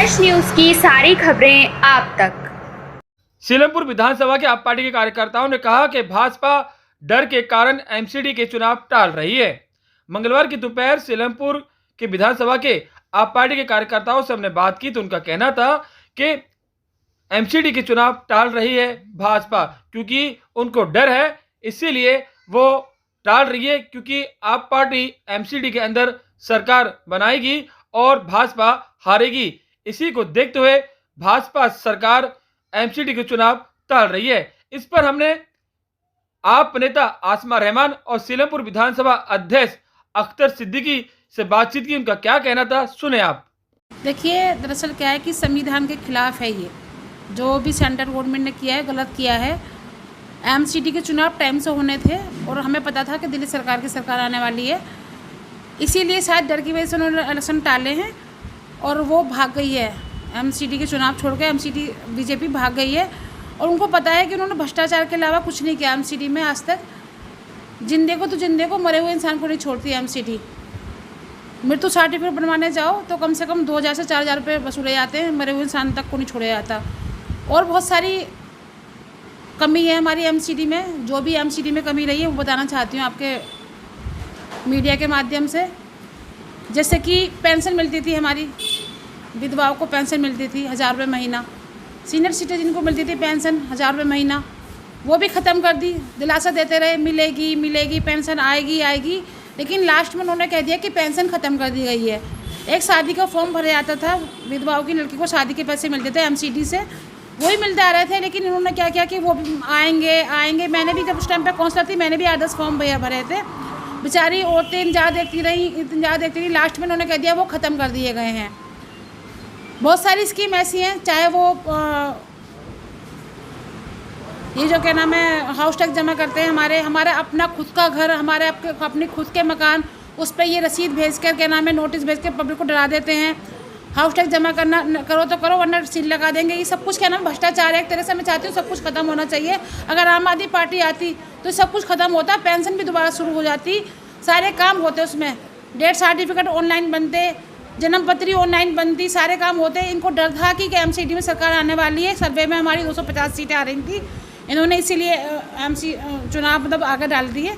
Fresh news की सारी खबरें आप तक। सीलमपुर विधानसभा के आप पार्टी के कार्यकर्ताओं ने कहा कि भाजपा डर के कारण एमसीडी के चुनाव टाल रही है। मंगलवार की दोपहर सीलमपुर के विधानसभा के आप पार्टी के कार्यकर्ताओं से हमने बात की तो उनका कहना था कि एमसीडी के चुनाव टाल रही है भाजपा, क्योंकि उनको डर है, इसीलिए वो टाल रही है, क्योंकि आप पार्टी एमसीडी के अंदर सरकार बनाएगी और भाजपा हारेगी। इसी को देखते हुए भाजपा सरकार एमसीडी के चुनाव टाल रही है। इस पर हमने आप नेता आसमा रहमान और सीलमपुर विधानसभा अध्यक्ष अख्तर सिद्दीकी से बातचीत की। उनका क्या कहना था, सुने आप। देखिए, दरअसल क्या है कि संविधान के खिलाफ है ये जो भी सेंट्रल गवर्नमेंट ने किया है, गलत किया है। एमसीडी के चुनाव टाइम से होने थे और हमें पता था कि दिल्ली सरकार की सरकार आने वाली है, इसीलिए शायद डर की वजह से उन्होंने इलेक्शन टाले हैं और वो भाग गई है। एमसीडी के चुनाव छोड़ के एमसीडी बीजेपी भाग गई है और उनको पता है कि उन्होंने भ्रष्टाचार के अलावा कुछ नहीं किया एमसीडी में आज तक। जिंदे को तो जिंदे को, मरे हुए इंसान को नहीं छोड़ती एमसीडी। मृत्यु सर्टिफिकेट बनवाने जाओ तो कम से कम 2000 से 4000 रुपये वसूले जाते हैं, मरे हुए इंसान तक को नहीं छोड़ा जाता। और बहुत सारी कमी है हमारी एमसीडी में। जो भी एमसीडी में कमी रही है वो बताना चाहती हूँ आपके मीडिया के माध्यम से। जैसे कि पेंशन मिलती थी, हमारी विधवाओं को पेंशन मिलती थी 1000 रुपये महीना, सीनियर सिटीजन को मिलती थी पेंशन 1000 रुपये महीना, वो भी ख़त्म कर दी। दिलासा देते रहे मिलेगी मिलेगी, पेंशन आएगी आएगी, लेकिन लास्ट में उन्होंने कह दिया कि पेंशन ख़त्म कर दी गई है। एक शादी का फॉर्म भरा जाता था, विधवाओं की लड़की को शादी के पैसे मिलते थे एमसीडी से, वही मिलते आ रहे थे। लेकिन इन्होंने क्या किया कि वो आएंगे आएंगे। मैंने भी जब उस टाइम पर काउंसलर थी, मैंने भी 8-10 फॉर्म भरे थे। बेचारी औरतें इंतजार देखती रही, लास्ट में उन्होंने कह दिया वो ख़त्म कर दिए गए हैं। बहुत सारी स्कीम ऐसी हैं, चाहे वो ये जो क्या नाम है हाउस टैक्स जमा करते हैं, हमारे अपना खुद का घर, हमारे अपने खुद के मकान, उस पर ये रसीद भेज कर क्या नाम है नोटिस भेज कर पब्लिक को डरा देते हैं। हाउस टैक्स जमा करना करो तो करो वरना सील लगा देंगे। ये सब कुछ क्या नाम भ्रष्टाचार है। एक तरह से मैं चाहती हूँ सब कुछ खत्म होना चाहिए। अगर आम आदमी पार्टी आती तो सब कुछ खत्म होता, पेंशन भी दोबारा शुरू हो जाती, सारे काम होते, उसमें डेथ सर्टिफिकेट ऑनलाइन बनते, जन्म पत्री ऑनलाइन बनती, सारे काम होते। इनको डर था कि एमसीडी में सरकार आने वाली है। सर्वे में हमारी 250 सीटें आ रही थी, इन्होंने इसीलिए चुनाव मतलब आगे डाल दिए।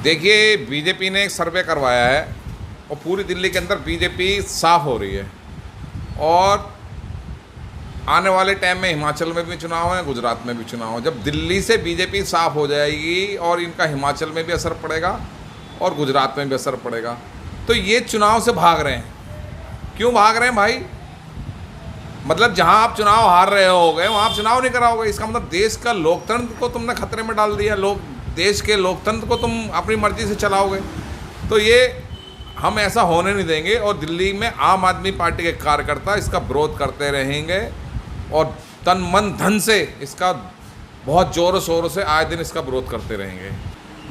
देखिए, बीजेपी ने एक सर्वे करवाया है और पूरी दिल्ली के अंदर बीजेपी साफ हो रही है और आने वाले टाइम में हिमाचल में भी चुनाव है, गुजरात में भी चुनाव है। जब दिल्ली से बीजेपी साफ हो जाएगी और इनका हिमाचल में भी असर पड़ेगा और गुजरात में भी असर पड़ेगा, तो ये चुनाव से भाग रहे हैं। क्यों भाग रहे हैं भाई? मतलब जहां आप चुनाव हार रहे होगे वहां आप चुनाव नहीं कराओगे, इसका मतलब देश का लोकतंत्र को तुमने खतरे में डाल दिया। देश के लोकतंत्र को तुम अपनी मर्जी से चलाओगे, तो ये हम ऐसा होने नहीं देंगे। और दिल्ली में आम आदमी पार्टी के कार्यकर्ता इसका विरोध करते रहेंगे और तन मन धन से इसका बहुत ज़ोरों शोरों से आए दिन इसका विरोध करते रहेंगे।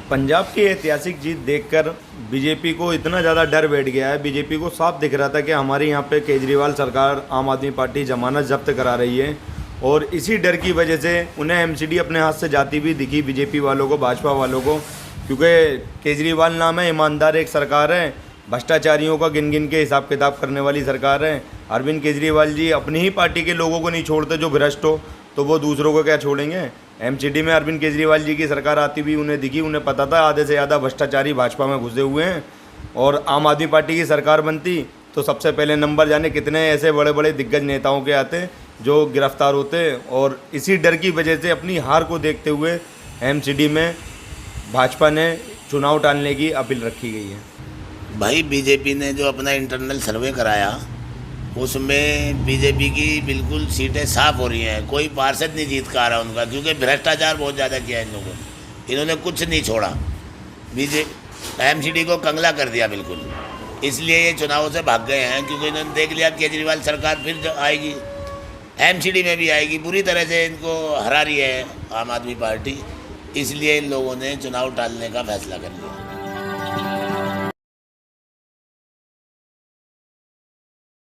पंजाब की ऐतिहासिक जीत देखकर बीजेपी को इतना ज़्यादा डर बैठ गया है। बीजेपी को साफ दिख रहा था कि हमारे यहाँ पे केजरीवाल सरकार, आम आदमी पार्टी जमानत जब्त करा रही है और इसी डर की वजह से उन्हें एमसीडी अपने हाथ से जाती भी दिखी बीजेपी वालों को, भाजपा वालों को। क्योंकि केजरीवाल नाम है, ईमानदार एक सरकार है, भ्रष्टाचारियों का गिन गिन के हिसाब किताब करने वाली सरकार है। अरविंद केजरीवाल जी अपनी ही पार्टी के लोगों को नहीं छोड़ते जो भ्रष्ट हो, तो वो दूसरों को क्या छोड़ेंगे। एमसीडी में अरविंद केजरीवाल जी की सरकार आती हुई उन्हें दिखी, उन्हें पता था आधे से ज़्यादा भ्रष्टाचारी भाजपा में घुसे हुए हैं। और आम आदमी पार्टी की सरकार बनती तो सबसे पहले नंबर जाने कितने ऐसे बड़े बड़े दिग्गज नेताओं के आते जो गिरफ्तार होते। और इसी डर की वजह से, अपनी हार को देखते हुए एमसीडी में भाजपा ने चुनाव टालने की अपील रखी गई है। भाई, बीजेपी ने जो अपना इंटरनल सर्वे कराया उसमें बीजेपी की बिल्कुल सीटें साफ हो रही हैं। कोई पार्षद नहीं जीत का आ रहा उनका, क्योंकि भ्रष्टाचार बहुत ज़्यादा किया है इन लोगों ने। इन्होंने कुछ नहीं छोड़ा, एमसीडी को कंगला कर दिया बिल्कुल। इसलिए ये चुनावों से भाग गए हैं, क्योंकि इन्होंने देख लिया केजरीवाल सरकार फिर आएगी, एमसीडी में भी आएगी, बुरी तरह से इनको हरा रही है आम आदमी पार्टी। इसलिए इन लोगों ने चुनाव टालने का फैसला कर लिया।